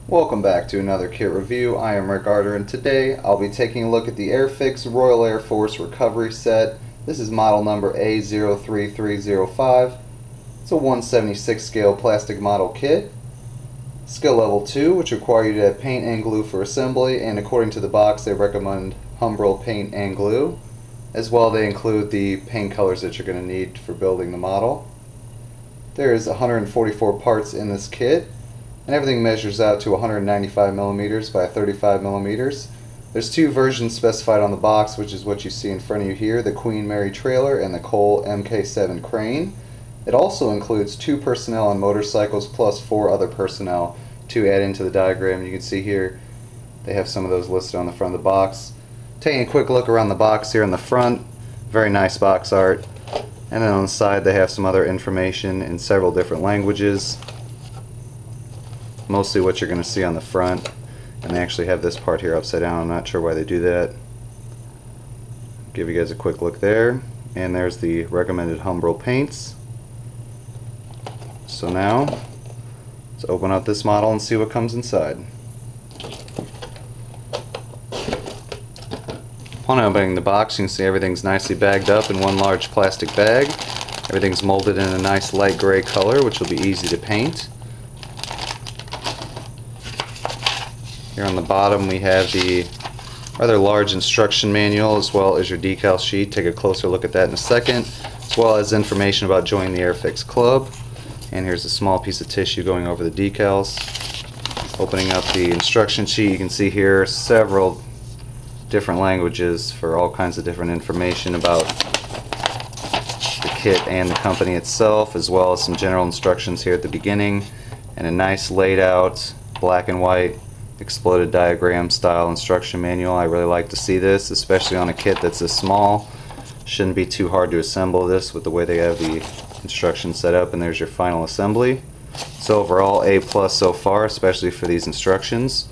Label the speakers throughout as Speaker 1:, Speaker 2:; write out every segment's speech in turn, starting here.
Speaker 1: Welcome back to another kit review. I am Rick Arter, and today I'll be taking a look at the AIRFIX Royal Air Force Recovery Set. This is model number A03305. It's a 176 scale plastic model kit. Skill level 2, which require you to have paint and glue for assembly, and according to the box they recommend Humbrol paint and glue. As well, they include the paint colors that you're going to need for building the model. There is 144 parts in this kit, and everything measures out to 195 millimeters by 35 millimeters. There's two versions specified on the box, which is what you see in front of you here, the Queen Mary trailer and the Cole Mk7 crane. It also includes 2 personnel on motorcycles plus 4 other personnel to add into the diagram. You can see here they have some of those listed on the front of the box. Taking a quick look around the box here in the front, very nice box art. And then on the side they have some other information in several different languages. Mostly what you're going to see on the front, and they actually have this part here upside down. I'm not sure why they do that. Give you guys a quick look there, and there's the recommended Humbrol paints. So now let's open up this model and see what comes inside. Upon opening the box, you can see everything's nicely bagged up in one large plastic bag. Everything's molded in a nice light gray color, which will be easy to paint. Here on the bottom we have the rather large instruction manual as well as your decal sheet. Take a closer look at that in a second, as well as information about joining the AIRFIX Club. And here's a small piece of tissue going over the decals. Opening up the instruction sheet, you can see here several different languages for all kinds of different information about the kit and the company itself, as well as some general instructions here at the beginning, and a nice laid out black and white exploded diagram style instruction manual. I really like to see this, especially on a kit that's this small. Shouldn't be too hard to assemble this with the way they have the instructions set up, and there's your final assembly. So overall, A+ so far, especially for these instructions.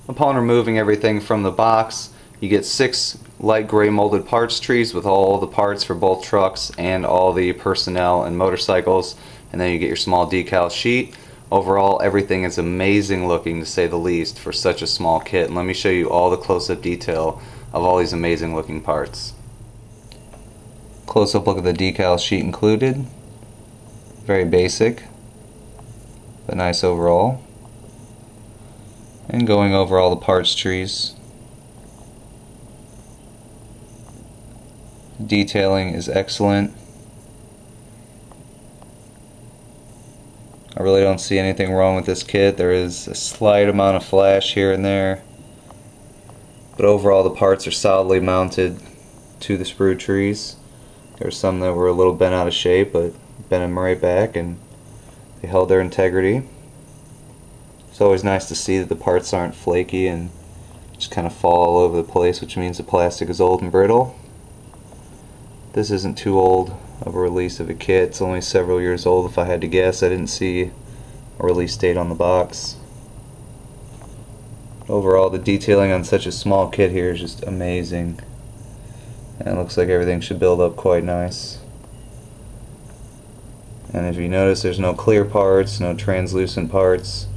Speaker 1: Upon removing everything from the box, you get 6 light gray molded parts trees with all the parts for both trucks and all the personnel and motorcycles, and then you get your small decal sheet. Overall, everything is amazing looking, to say the least, for such a small kit. And let me show you all the close-up detail of all these amazing looking parts. Close-up look at the decal sheet included. Very basic, but nice overall. And going over all the parts trees. Detailing is excellent. I really don't see anything wrong with this kit. There is a slight amount of flash here and there, but overall the parts are solidly mounted to the sprue trees. There's some that were a little bent out of shape, but bent them right back and they held their integrity. It's always nice to see that the parts aren't flaky and just kind of fall all over the place, which means the plastic is old and brittle. This isn't too old of a release of a kit. It's only several years old if I had to guess. I didn't see a release date on the box. Overall, the detailing on such a small kit here is just amazing, and it looks like everything should build up quite nice. And if you notice, there's no clear parts, no translucent parts,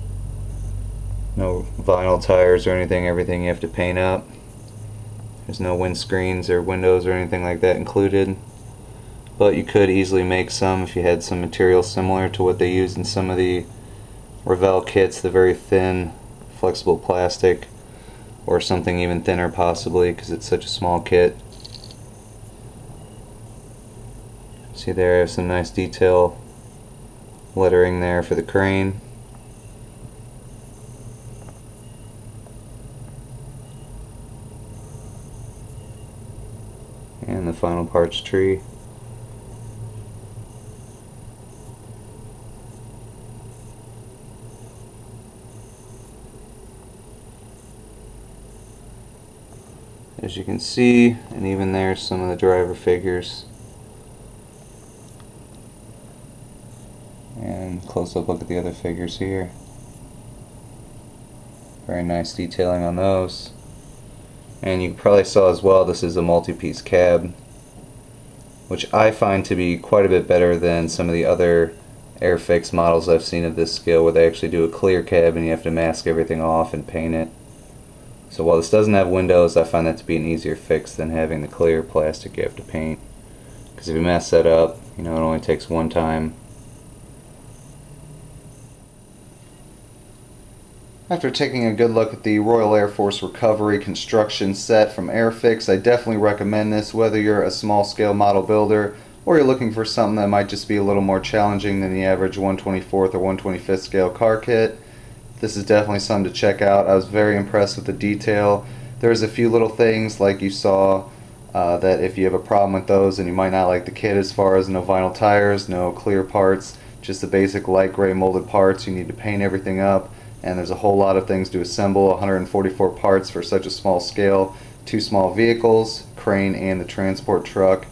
Speaker 1: no vinyl tires or anything. Everything you have to paint up. There's no windscreens or windows or anything like that included, but you could easily make some if you had some material similar to what they use in some of the Revell kits, the very thin flexible plastic, or something even thinner possibly, because it's such a small kit. See there, I have some nice detail lettering there for the crane. And the final parts tree. As you can see, and even there's some of the driver figures. And close-up look at the other figures here. Very nice detailing on those. And you probably saw as well, this is a multi-piece cab, which I find to be quite a bit better than some of the other AIRFIX models I've seen of this scale where they actually do a clear cab and you have to mask everything off and paint it. So while this doesn't have windows, I find that to be an easier fix than having the clear plastic you have to paint. Because if you mess that up, you know, it only takes one time. After taking a good look at the Royal Air Force Recovery construction set from AIRFIX, I definitely recommend this whether you're a small scale model builder or you're looking for something that might just be a little more challenging than the average 1/24th or 1/25th scale car kit. This is definitely something to check out. I was very impressed with the detail. There's a few little things like you saw that if you have a problem with those and you might not like the kit, as far as no vinyl tires, no clear parts, just the basic light gray molded parts. You need to paint everything up, and there's a whole lot of things to assemble. 144 parts for such a small scale, 2 small vehicles, crane and the transport truck.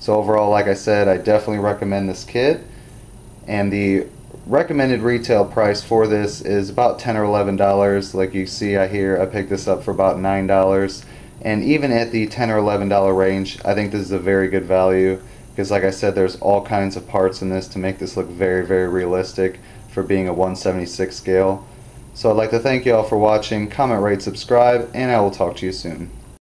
Speaker 1: So overall, like I said, I definitely recommend this kit, and the recommended retail price for this is about $10 or $11. Like you see here, I picked this up for about $9, and even at the $10 or $11 range, I think this is a very good value, because like I said, there's all kinds of parts in this to make this look very, very realistic for being a 1/76 scale. So I'd like to thank you all for watching. Comment, rate, subscribe, and I will talk to you soon.